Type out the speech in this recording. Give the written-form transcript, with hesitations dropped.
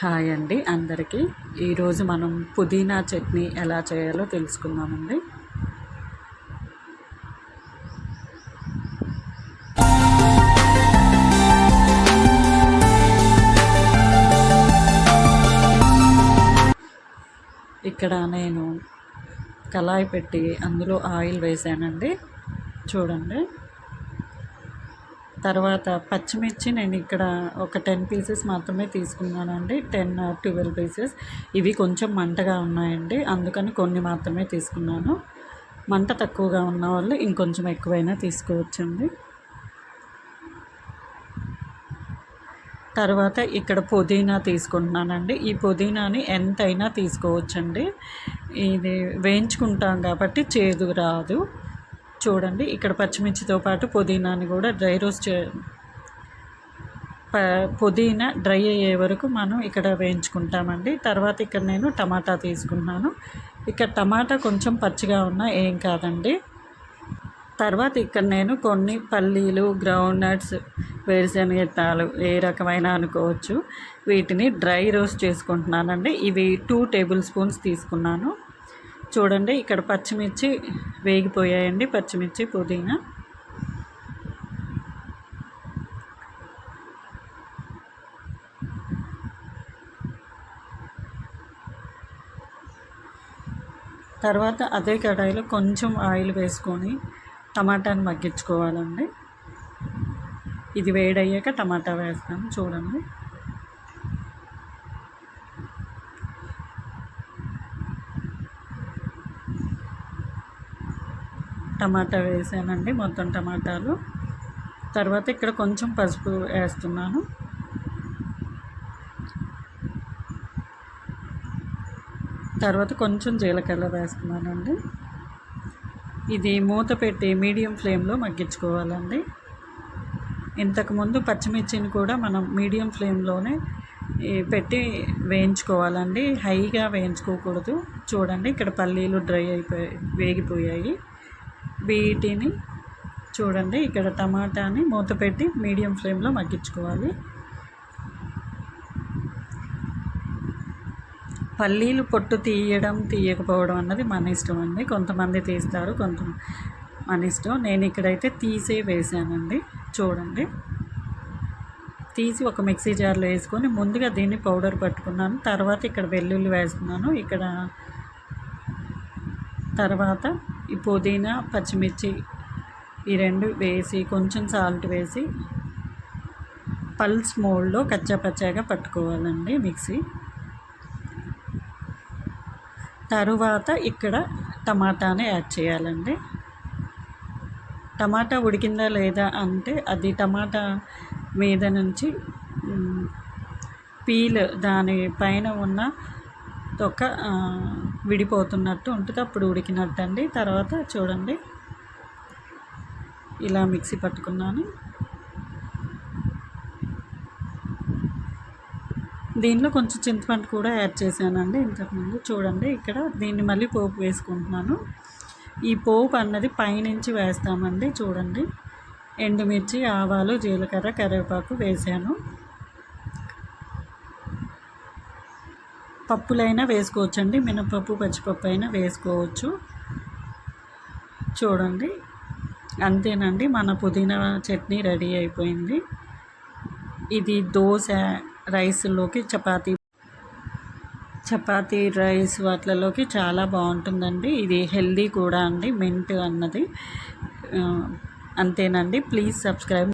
Hi అండి అందరికీ. ఈరోజు మనం పుదీనా చట్నీ ఎలా చేయాలో తెలుసుకుందామండి. ఇక్కడ నేను కళాయి పెట్టి అందులో ఆయిల్ వేసానండి. చూడండి. తర్వాత పచ్చిమిర్చి నేను ఇక్కడ ఒక 10 పీసెస్ మాత్రమే తీసుకున్నానండి. 10-12 పీసెస్. ఇవి కొంచెం మంటగా ఉన్నాయండి, అందుకని కొన్ని మాత్రమే తీసుకున్నాను. మంట తక్కువగా ఉన్న వాళ్ళు ఇంకొంచెం ఎక్కువైనా తీసుకోవచ్చండి. తర్వాత ఇక్కడ పుదీనా తీసుకుంటున్నానండి. ఈ పుదీనాని ఎంతైనా తీసుకోవచ్చండి. ఇది వేయించుకుంటాం కాబట్టి చేదు రాదు. చూడండి, ఇక్కడ పచ్చిమిర్చితో పాటు పుదీనాని కూడా డ్రై రోస్ట్ పుదీనా డ్రై అయ్యే వరకు మనం ఇక్కడ వేయించుకుంటామండి. తర్వాత ఇక్కడ నేను టమాటా తీసుకున్నాను. ఇక్కడ టమాటా కొంచెం పచ్చిగా ఉన్నా ఏం కాదండి. తర్వాత ఇక్కడ నేను కొన్ని పల్లీలు, గ్రౌండ్ నట్స్, వేరుశనగ ఏ రకమైన అనుకోవచ్చు, వీటిని డ్రై రోస్ట్ చేసుకుంటున్నానండి. ఇవి 2 టేబుల్ స్పూన్స్ తీసుకున్నాను. చూడండి, ఇక్కడ పచ్చిమిర్చి వేగిపోయాయండి. పచ్చిమిర్చి, పుదీనా. తర్వాత అదే కడాయిలో కొంచెం ఆయిల్ వేసుకొని టమాటాని మగ్గించుకోవాలండి. ఇది వేడయ్యాక టమాటా వేస్తాను. చూడండి, టమాటా వేసానండి, మొత్తం టమాటాలు. తర్వాత ఇక్కడ కొంచెం పసుపు వేస్తున్నాను. తర్వాత కొంచెం జీలకర్ర వేస్తున్నానండి. ఇది మూత పెట్టి మీడియం ఫ్లేమ్లో మగ్గించుకోవాలండి. ఇంతకుముందు పచ్చిమిర్చిని కూడా మనం మీడియం ఫ్లేమ్లోనే పెట్టి వేయించుకోవాలండి, హైగా వేయించుకోకూడదు. చూడండి, ఇక్కడ పల్లీలు వేగిపోయాయి. వీటిని చూడండి, ఇక్కడ టమాటాని మూత పెట్టి మీడియం ఫ్లేమ్లో మగ్గించుకోవాలి. పల్లీలు పొట్టు తీయకపోవడం అన్నది మన ఇష్టం అండి. కొంతమంది తీస్తారు, మన ఇష్టం. నేను ఇక్కడైతే తీసే వేసానండి. చూడండి, తీసి ఒక మిక్సీ జార్లో వేసుకొని ముందుగా దీన్ని పౌడర్ పట్టుకున్నాను. తర్వాత ఇక్కడ వెల్లుల్లి వేస్తున్నాను. ఇక్కడ తర్వాత ఈ పుదీనా, పచ్చిమిర్చి ఈ 2 వేసి కొంచెం సాల్ట్ వేసి పల్స్ మోడ్లో కచ్చాపచ్చాగా పట్టుకోవాలండి మిక్సీ. తరువాత ఇక్కడ టమాటాని యాడ్ చేయాలండి. టమాటా ఉడికిందా లేదా అంటే అది టమాటా మీద నుంచి పీల్ దాని పైన ఉన్న తొక్క విడిపోతున్నట్టు ఉంటుంది, అప్పుడు ఉడికినట్టు అండి. తర్వాత చూడండి, ఇలా మిక్సీ పట్టుకున్నాను. దీనిలో కొంచెం చింతపండు కూడా యాడ్ చేశానండి ఇంతకుముందు. చూడండి, ఇక్కడ దీన్ని మళ్ళీ పోపు వేసుకుంటున్నాను. ఈ పోపు అన్నది పైనుంచి వేస్తామండి. చూడండి, ఎండుమిర్చి, ఆవాలు, జీలకర్ర, కరివేపాకు వేసాను. పప్పులైనా వేసుకోవచ్చండి, మినపప్పు, పచ్చిపప్పు అయినా వేసుకోవచ్చు. చూడండి, అంతేనండి, మన పుదీనా చట్నీ రెడీ అయిపోయింది. ఇది దోశ, రైస్లోకి, చపాతీ రైస్ వాటిలోకి చాలా బాగుంటుందండి. ఇది హెల్దీ కూడా అండి, మింట్ అన్నది. అంతేనండి. Please subscribe.